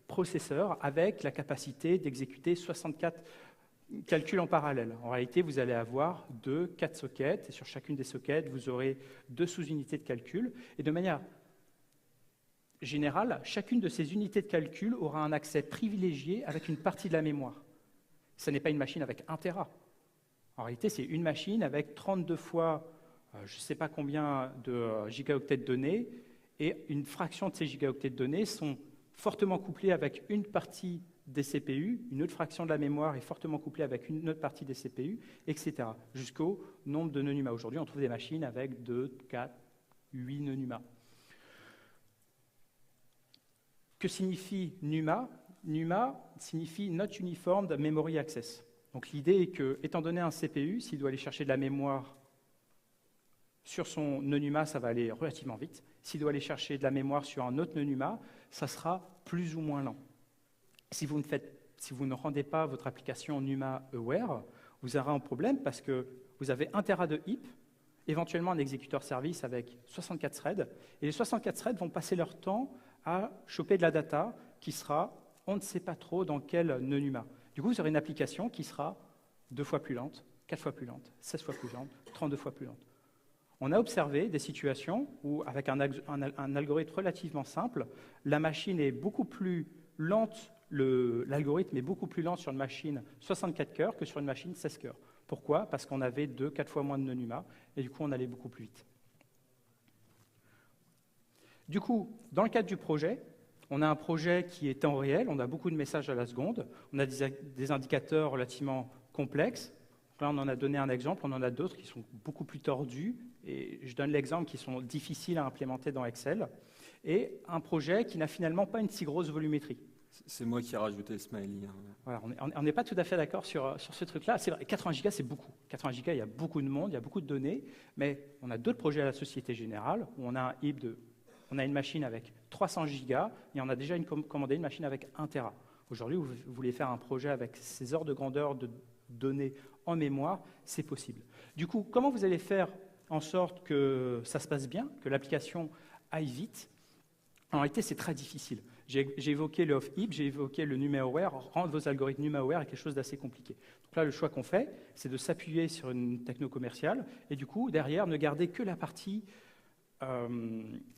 processeur avec la capacité d'exécuter 64 calculs en parallèle. En réalité, vous allez avoir 4 sockets, et sur chacune des sockets, vous aurez 2 sous-unités de calcul. Et de manière générale, chacune de ces unités de calcul aura un accès privilégié avec une partie de la mémoire. Ce n'est pas une machine avec 1 Tera. En réalité, c'est une machine avec 32 fois, je ne sais pas combien de gigaoctets de données, et une fraction de ces gigaoctets de données sont fortement couplés avec une partie des CPU, une autre fraction de la mémoire est fortement couplée avec une autre partie des CPU, etc. Jusqu'au nombre de nœuds NUMA. Aujourd'hui, on trouve des machines avec 2, 4, 8 nœuds NUMA. Que signifie NUMA? NUMA signifie Not Uniform Memory Access. Donc l'idée est que, étant donné un CPU, s'il doit aller chercher de la mémoire sur son nœud NUMA, ça va aller relativement vite. S'il doit aller chercher de la mémoire sur un autre nœud NUMA, ça sera plus ou moins lent. Si vous ne rendez pas votre application NUMA aware, vous aurez un problème parce que vous avez 1 Tera de heap, éventuellement un exécuteur service avec 64 threads, et les 64 threads vont passer leur temps à choper de la data qui sera, on ne sait pas trop dans quel nœud NUMA. Du coup, vous aurez une application qui sera 2 fois plus lente, 4 fois plus lente, 16 fois plus lente, 32 fois plus lente. On a observé des situations où, avec un algorithme relativement simple, la machine est beaucoup plus lente, l'algorithme est beaucoup plus lent sur une machine 64 cœurs que sur une machine 16 cœurs. Pourquoi? Parce qu'on avait 2-4 fois moins de nœuds NUMA, et du coup, on allait beaucoup plus vite. Du coup, dans le cadre du projet, on a un projet qui est temps réel, on a beaucoup de messages à la seconde, on a des indicateurs relativement complexes. Là, on en a donné un exemple, on en a d'autres qui sont beaucoup plus tordus, et je donne l'exemple qui sont difficiles à implémenter dans Excel, et un projet qui n'a finalement pas une si grosse volumétrie. C'est moi qui ai rajouté le smiley. Voilà, on n'est pas tout à fait d'accord sur ce truc-là. C'est vrai, 80 gigas, c'est beaucoup. 80 gigas, il y a beaucoup de monde, il y a beaucoup de données, mais on a d'autres projets à la Société Générale où on a un heap on a une machine avec 300 gigas et on a déjà commandé une machine avec 1 Tera. Aujourd'hui, vous voulez faire un projet avec ces ordres de grandeur de données en mémoire, c'est possible. Du coup, comment vous allez faire en sorte que ça se passe bien, que l'application aille vite? En réalité, c'est très difficile. J'ai évoqué le off-heap, j'ai évoqué le NUMA-aware. Rendre vos algorithmes NUMA-aware est quelque chose d'assez compliqué. Donc là, le choix qu'on fait, c'est de s'appuyer sur une techno commerciale et du coup, derrière, ne garder que la partie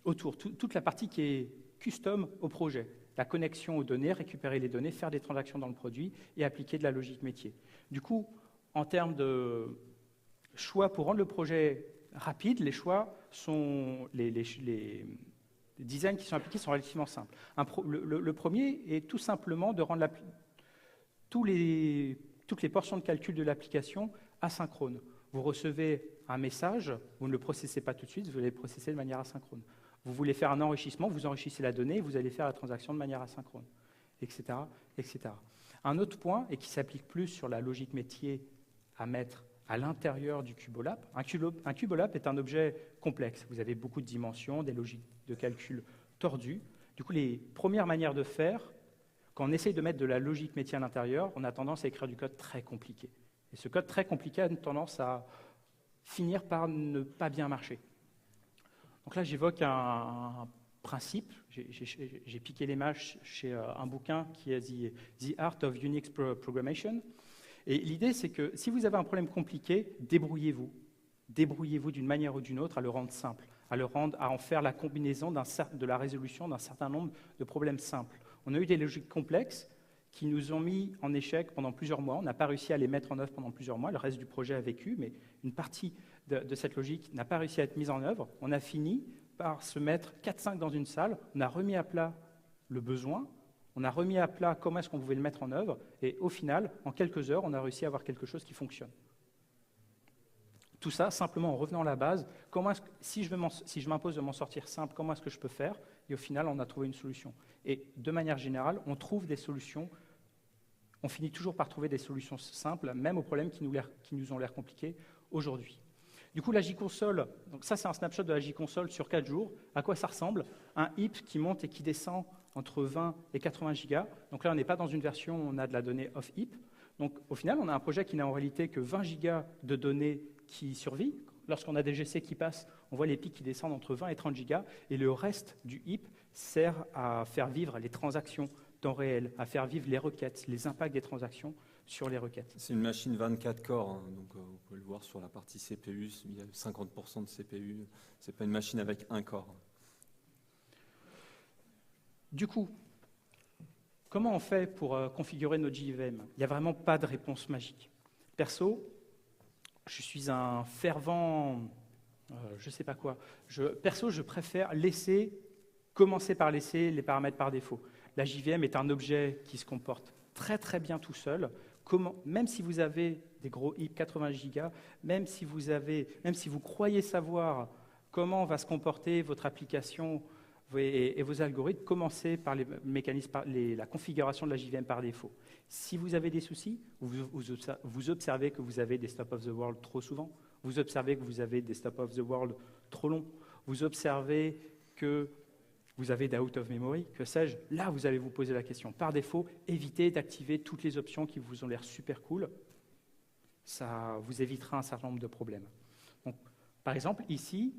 autour, toute la partie qui est custom au projet. La connexion aux données, récupérer les données, faire des transactions dans le produit et appliquer de la logique métier. Du coup, en termes de choix pour rendre le projet rapide, les choix sont les designs qui sont appliqués sont relativement simples. Le premier est tout simplement de rendre toutes les portions de calcul de l'application asynchrones. Vous recevez un message, vous ne le processez pas tout de suite, vous allez le processer de manière asynchrone. Vous voulez faire un enrichissement, vous enrichissez la donnée, vous allez faire la transaction de manière asynchrone, etc., etc. Un autre point, et qui s'applique plus sur la logique métier à mettre à l'intérieur du cubolap, un cubolap est un objet complexe. Vous avez beaucoup de dimensions, des logiques de calcul tordues. Du coup, les premières manières de faire, quand on essaye de mettre de la logique métier à l'intérieur, on a tendance à écrire du code très compliqué. Et ce code très compliqué a une tendance à finir par ne pas bien marcher. Donc là, j'évoque un principe. J'ai piqué l'image chez un bouquin qui est The Art of Unix Programmation. Et l'idée, c'est que si vous avez un problème compliqué, débrouillez-vous. Débrouillez-vous d'une manière ou d'une autre à le rendre simple, à en faire la combinaison de la résolution d'un certain nombre de problèmes simples. On a eu des logiques complexes qui nous ont mis en échec pendant plusieurs mois. On n'a pas réussi à les mettre en œuvre pendant plusieurs mois. Le reste du projet a vécu, mais une partie de cette logique n'a pas réussi à être mise en œuvre. On a fini par se mettre 4-5 dans une salle. On a remis à plat le besoin. On a remis à plat comment est-ce qu'on pouvait le mettre en œuvre. Et au final, en quelques heures, on a réussi à avoir quelque chose qui fonctionne. Tout ça, simplement en revenant à la base, si je m'impose de m'en sortir simple, comment est-ce que je peux faire? Et au final, on a trouvé une solution. Et de manière générale, on trouve des solutions. On finit toujours par trouver des solutions simples, même aux problèmes qui nous ont l'air compliqués aujourd'hui. Du coup, la JConsole, donc ça c'est un snapshot de la JConsole sur 4 jours. À quoi ça ressemble? Un heap qui monte et qui descend entre 20 et 80 gigas. Donc là, on n'est pas dans une version où on a de la donnée off-heap. Donc au final, on a un projet qui n'a en réalité que 20 gigas de données qui survit. Lorsqu'on a des GC qui passent, on voit les pics qui descendent entre 20 et 30 gigas. Et le reste du heap sert à faire vivre les transactions temps réel, à faire vivre les requêtes, les impacts des transactions sur les requêtes. C'est une machine 24 corps, hein, donc vous pouvez le voir sur la partie CPU, il y a 50% de CPU, ce n'est pas une machine avec un corps. Du coup, comment on fait pour configurer notre JVM? Il n'y a vraiment pas de réponse magique. Perso, je suis un fervent, je ne sais pas quoi, perso, je préfère commencer par laisser les paramètres par défaut. La JVM est un objet qui se comporte très très bien tout seul. Même si vous avez des gros heaps 80 gigas, même si vous croyez savoir comment va se comporter votre application et vos algorithmes, commencez par les mécanismes, la configuration de la JVM par défaut. Si vous avez des soucis, vous observez que vous avez des stop of the world trop souvent, vous observez que vous avez des stop of the world trop longs, vous observez que vous avez des out of memory, que sais-je, là vous allez vous poser la question. Par défaut, évitez d'activer toutes les options qui vous ont l'air super cool. Ça vous évitera un certain nombre de problèmes. Donc, par exemple, ici,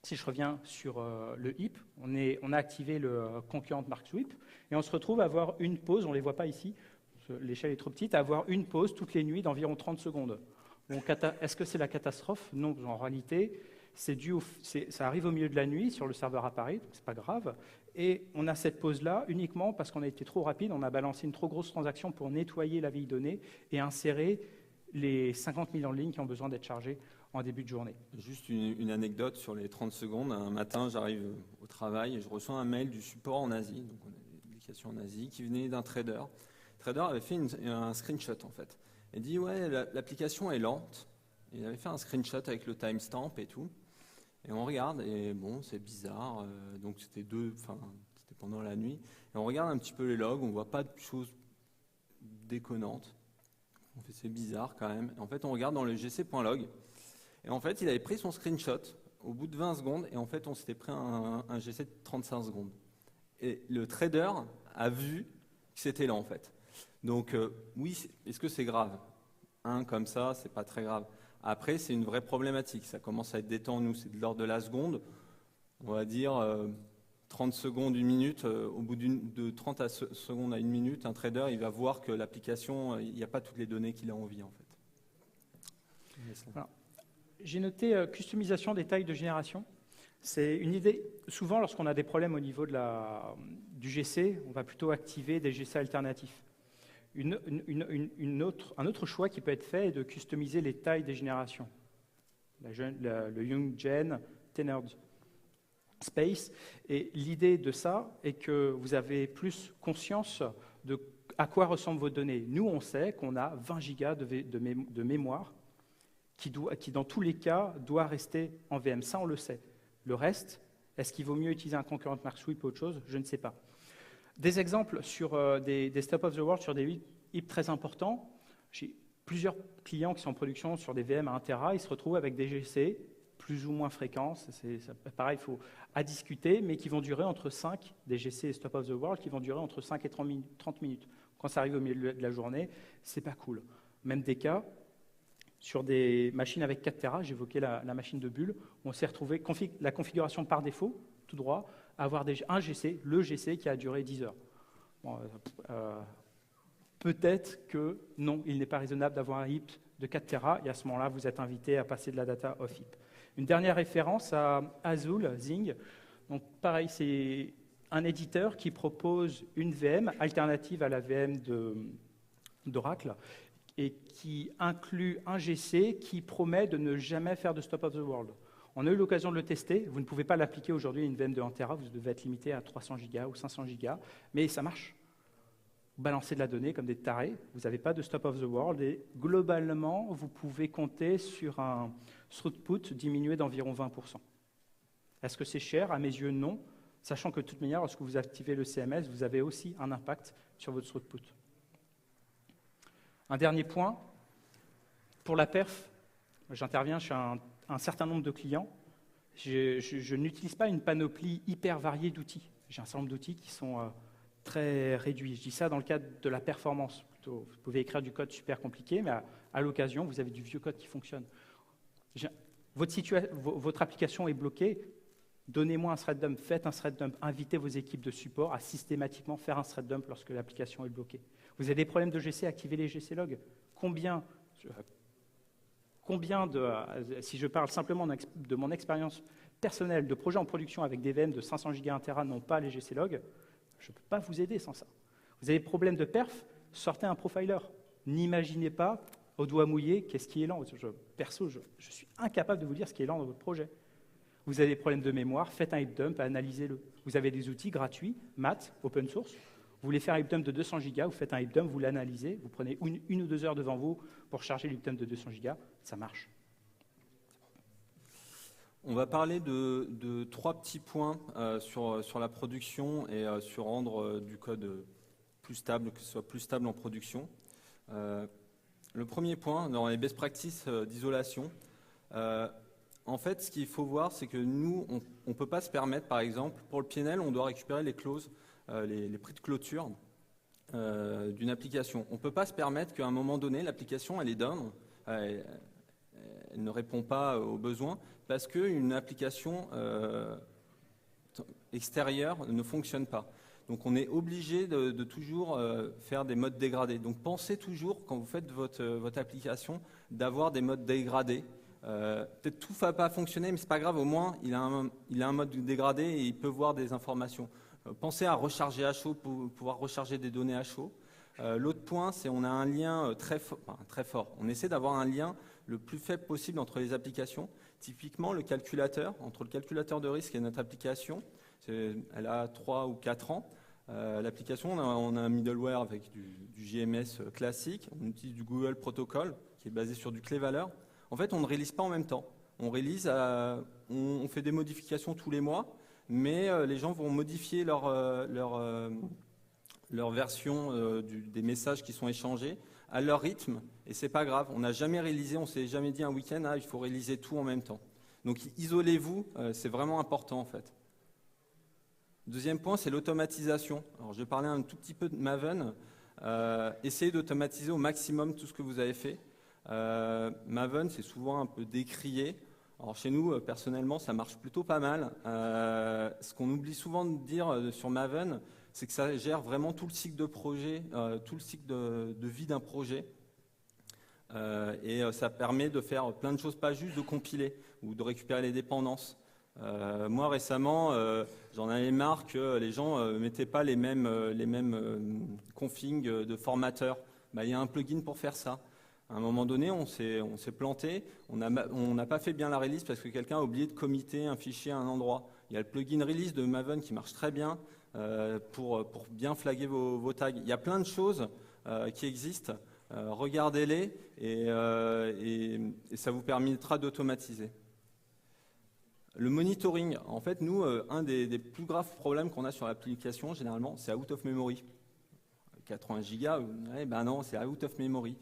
si je reviens sur le heap, on a activé le concurrent mark sweep et on se retrouve à avoir une pause, on ne les voit pas ici, l'échelle est trop petite, à avoir une pause toutes les nuits d'environ 30 secondes. Donc, est-ce que c'est la catastrophe? Non, en réalité, ça arrive au milieu de la nuit sur le serveur à Paris, donc ce n'est pas grave. Et on a cette pause-là uniquement parce qu'on a été trop rapide, on a balancé une trop grosse transaction pour nettoyer la vieille donnée et insérer les 50 millions de lignes qui ont besoin d'être chargées en début de journée. Juste une anecdote sur les 30 secondes. Un matin, j'arrive au travail et je reçois un mail du support en Asie, donc on a une application en Asie, qui venait d'un trader. Le trader avait fait un screenshot en fait. Il dit ouais, l'application est lente. Il avait fait un screenshot avec le timestamp et tout. Et on regarde et bon, c'est bizarre. Donc c'était pendant la nuit. Et on regarde un petit peu les logs, on voit pas de choses déconnantes. On fait c'est bizarre quand même. Et en fait, on regarde dans le gc.log. Et en fait, il avait pris son screenshot au bout de 20 secondes, et en fait, on s'était pris un GC de 35 secondes. Et le trader a vu que c'était là, en fait. Donc, oui, est-ce que c'est grave? Comme ça, c'est pas très grave. Après, c'est une vraie problématique. Ça commence à être détendu, c'est de l'ordre de la seconde. On va dire 30 secondes, une minute. Au bout de 30 secondes à une minute, un trader, il va voir que l'application, il n'y a pas toutes les données qu'il a envie, en fait. Voilà. J'ai noté customisation des tailles de génération. C'est une idée. Souvent, lorsqu'on a des problèmes au niveau du GC, on va plutôt activer des GC alternatifs. Un autre choix qui peut être fait est de customiser les tailles des générations. Le Young Gen, Tenured Space. Et l'idée de ça est que vous avez plus conscience de à quoi ressemblent vos données. Nous, on sait qu'on a 20 gigas de mémoire qui, dans tous les cas, doit rester en VM. Ça, on le sait. Le reste, est-ce qu'il vaut mieux utiliser un concurrent mark sweep ou autre chose? Je ne sais pas. Des exemples sur des stop of the world, sur des heaps très importants. J'ai plusieurs clients qui sont en production sur des VM à 1 Tera. Ils se retrouvent avec des GC plus ou moins fréquents. Pareil, il faut à discuter, mais qui vont durer entre 5, des GC et stop of the world, qui vont durer entre 5 et 30 minutes. Quand ça arrive au milieu de la journée, c'est pas cool. Même des cas, sur des machines avec 4 Tera, j'évoquais la machine de Bull, on s'est retrouvé la configuration par défaut, tout droit, avoir un GC, le GC qui a duré 10 heures. Bon, peut-être que non, il n'est pas raisonnable d'avoir un heap de 4 Tera, et à ce moment-là, vous êtes invité à passer de la data off heap. Une dernière référence à Azul, Zing. Donc pareil, c'est un éditeur qui propose une VM alternative à la VM d'Oracle, et qui inclut un GC qui promet de ne jamais faire de stop of the world. On a eu l'occasion de le tester. Vous ne pouvez pas l'appliquer aujourd'hui à une VM de 1 Tera, vous devez être limité à 300 Go ou 500 Go, mais ça marche. Vous balancez de la donnée comme des tarés, vous n'avez pas de stop of the world, et globalement, vous pouvez compter sur un throughput diminué d'environ 20%. Est-ce que c'est cher? À mes yeux, non, sachant que de toute manière, lorsque vous activez le CMS, vous avez aussi un impact sur votre throughput. Un dernier point, pour la perf, j'interviens chez un certain nombre de clients. Je n'utilise pas une panoplie hyper variée d'outils. J'ai un certain nombre d'outils qui sont très réduits. Je dis ça dans le cadre de la performance. Plutôt. Vous pouvez écrire du code super compliqué, mais à l'occasion, vous avez du vieux code qui fonctionne. Votre application est bloquée, donnez-moi un thread dump, faites un thread dump, invitez vos équipes de support à systématiquement faire un thread dump lorsque l'application est bloquée. Vous avez des problèmes de GC, activez les GC logs. Combien si je parle simplement de mon expérience personnelle de projets en production avec des VM de 500 Go 1 Tera n'ont pas les GC logs, je ne peux pas vous aider sans ça. Vous avez des problèmes de perf, sortez un profiler. N'imaginez pas, au doigt mouillé, qu'est-ce qui est lent. Perso, je suis incapable de vous dire ce qui est lent dans votre projet. Vous avez des problèmes de mémoire, faites un heap dump, analysez-le. Vous avez des outils gratuits, maths, open source. Vous voulez faire un heap dump de 200 gigas, vous faites un heap dump, vous l'analysez, vous prenez une ou 2 heures devant vous pour charger l'heap dump de 200 gigas, ça marche. On va parler de 3 petits points sur la production et sur rendre du code plus stable, que ce soit plus stable en production. Le premier point, dans les best practices d'isolation, en fait, ce qu'il faut voir, c'est que nous, on ne peut pas se permettre, par exemple, pour le PNL, on doit récupérer les clauses, les prix de clôture d'une application. On ne peut pas se permettre qu'à un moment donné, l'application, elle est down, elle ne répond pas aux besoins, parce qu'une application extérieure ne fonctionne pas. Donc on est obligé de toujours faire des modes dégradés. Donc pensez toujours, quand vous faites votre application, d'avoir des modes dégradés. Peut-être tout ne va pas fonctionner, mais ce n'est pas grave, au moins il a un mode dégradé et il peut voir des informations. Pensez à recharger à chaud pour pouvoir recharger des données à chaud. L'autre point, c'est qu'on a un lien très fort. On essaie d'avoir un lien le plus faible possible entre les applications. Typiquement, le calculateur, entre le calculateur de risque et notre application, elle a 3 ou 4 ans. L'application, on a un middleware avec du JMS classique. On utilise du Google Protocol qui est basé sur du clé-valeur. En fait, on ne release pas en même temps. On fait des modifications tous les mois, mais les gens vont modifier leur version des messages qui sont échangés à leur rythme, et c'est pas grave. On n'a jamais réalisé, on s'est jamais dit un week-end, il faut réaliser tout en même temps. Donc isolez-vous, c'est vraiment important en fait. Deuxième point, c'est l'automatisation. Alors je vais parler un tout petit peu de Maven. Essayez d'automatiser au maximum tout ce que vous avez fait. Maven, c'est souvent un peu décrié. Alors chez nous, personnellement, ça marche plutôt pas mal. Ce qu'on oublie souvent de dire sur Maven, c'est que ça gère vraiment tout le cycle de projet, tout le cycle de vie d'un projet. Et ça permet de faire plein de choses, pas juste de compiler ou de récupérer les dépendances. Moi, récemment, j'en avais marre que les gens ne mettaient pas les mêmes configs de formateurs. Il y a un plugin pour faire ça. À un moment donné, on s'est planté, on n'a pas fait bien la release parce que quelqu'un a oublié de committer un fichier à un endroit. Il y a le plugin release de Maven qui marche très bien pour bien flaguer vos tags. Il y a plein de choses qui existent, regardez-les et ça vous permettra d'automatiser. Le monitoring, en fait, nous, un des plus graves problèmes qu'on a sur l'application, généralement, c'est out of memory. 80 gigas, non, c'est out of memory.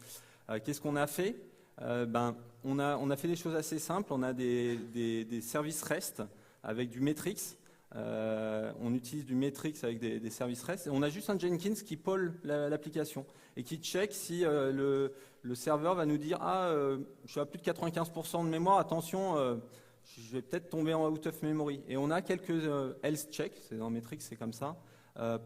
Qu'est-ce qu'on a fait on a fait des choses assez simples. On a des services REST avec du Metrix. On utilise du Metrix avec des services REST. Et on a juste un Jenkins qui poll l'application et qui check si le serveur va nous dire je suis à plus de 95% de mémoire, attention, je vais peut-être tomber en out of memory. Et on a quelques else checks, c'est dans Metrix, c'est comme ça,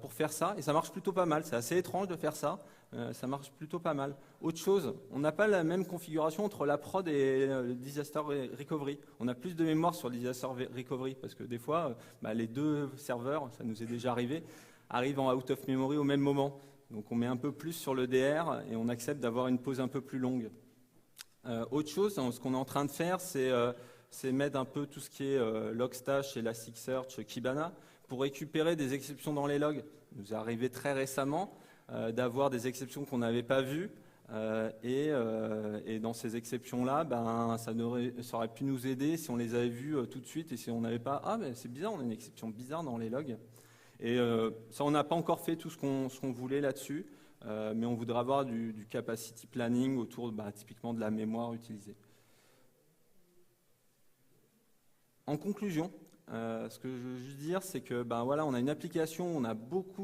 pour faire ça. Et ça marche plutôt pas mal. C'est assez étrange de faire ça. Ça marche plutôt pas mal. Autre chose, on n'a pas la même configuration entre la prod et le disaster recovery. On a plus de mémoire sur le disaster recovery parce que des fois, les deux serveurs, ça nous est déjà arrivé, arrivent en out of memory au même moment. Donc on met un peu plus sur le DR et on accepte d'avoir une pause un peu plus longue. Autre chose, ce qu'on est en train de faire, c'est mettre un peu tout ce qui est Logstash, Elasticsearch, Kibana pour récupérer des exceptions dans les logs. Il nous est arrivé très récemment d'avoir des exceptions qu'on n'avait pas vues et dans ces exceptions-là, ça aurait pu nous aider si on les avait vues tout de suite et si on n'avait pas « c'est bizarre, on a une exception bizarre dans les logs ». Et ça, on n'a pas encore fait tout ce qu'on voulait là-dessus, mais on voudrait avoir du capacity planning autour typiquement de la mémoire utilisée. En conclusion, ce que je veux juste dire, c'est que on a une application, on a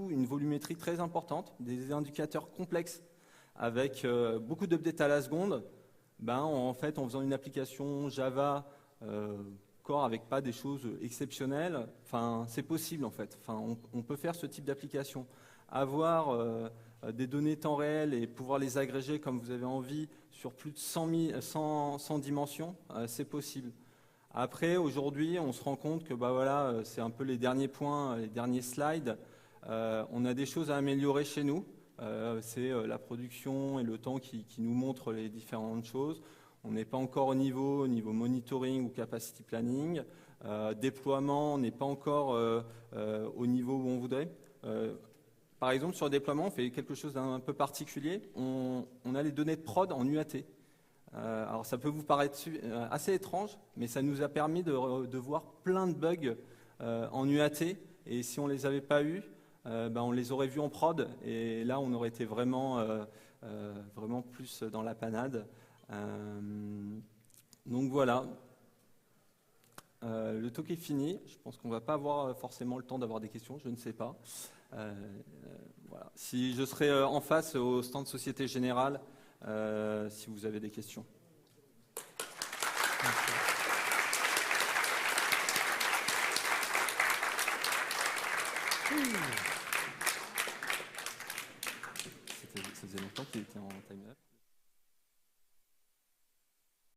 une volumétrie très importante, des indicateurs complexes avec beaucoup d'updates à la seconde. En fait, en faisant une application Java Core avec pas des choses exceptionnelles, c'est possible en fait. On peut faire ce type d'application. Avoir des données temps réel et pouvoir les agréger comme vous avez envie sur plus de 100 dimensions, c'est possible. Après, aujourd'hui, on se rend compte que c'est un peu les derniers points, les derniers slides. On a des choses à améliorer chez nous. C'est la production et le temps qui nous montrent les différentes choses. On n'est pas encore au niveau monitoring ou capacity planning. Déploiement, on n'est pas encore au niveau où on voudrait. par exemple, sur le déploiement, on fait quelque chose d'un peu particulier. On a les données de prod en UAT. Alors ça peut vous paraître assez étrange, mais ça nous a permis de voir plein de bugs en UAT. Et si on ne les avait pas eus, on les aurait vus en prod. Et là, on aurait été vraiment plus dans la panade. Donc voilà. Le talk est fini. Je pense qu'on ne va pas avoir forcément le temps d'avoir des questions, je ne sais pas. Voilà. Si je serai en face au stand Société Générale, si vous avez des questions. Ça faisait longtemps qu'il était en time-up.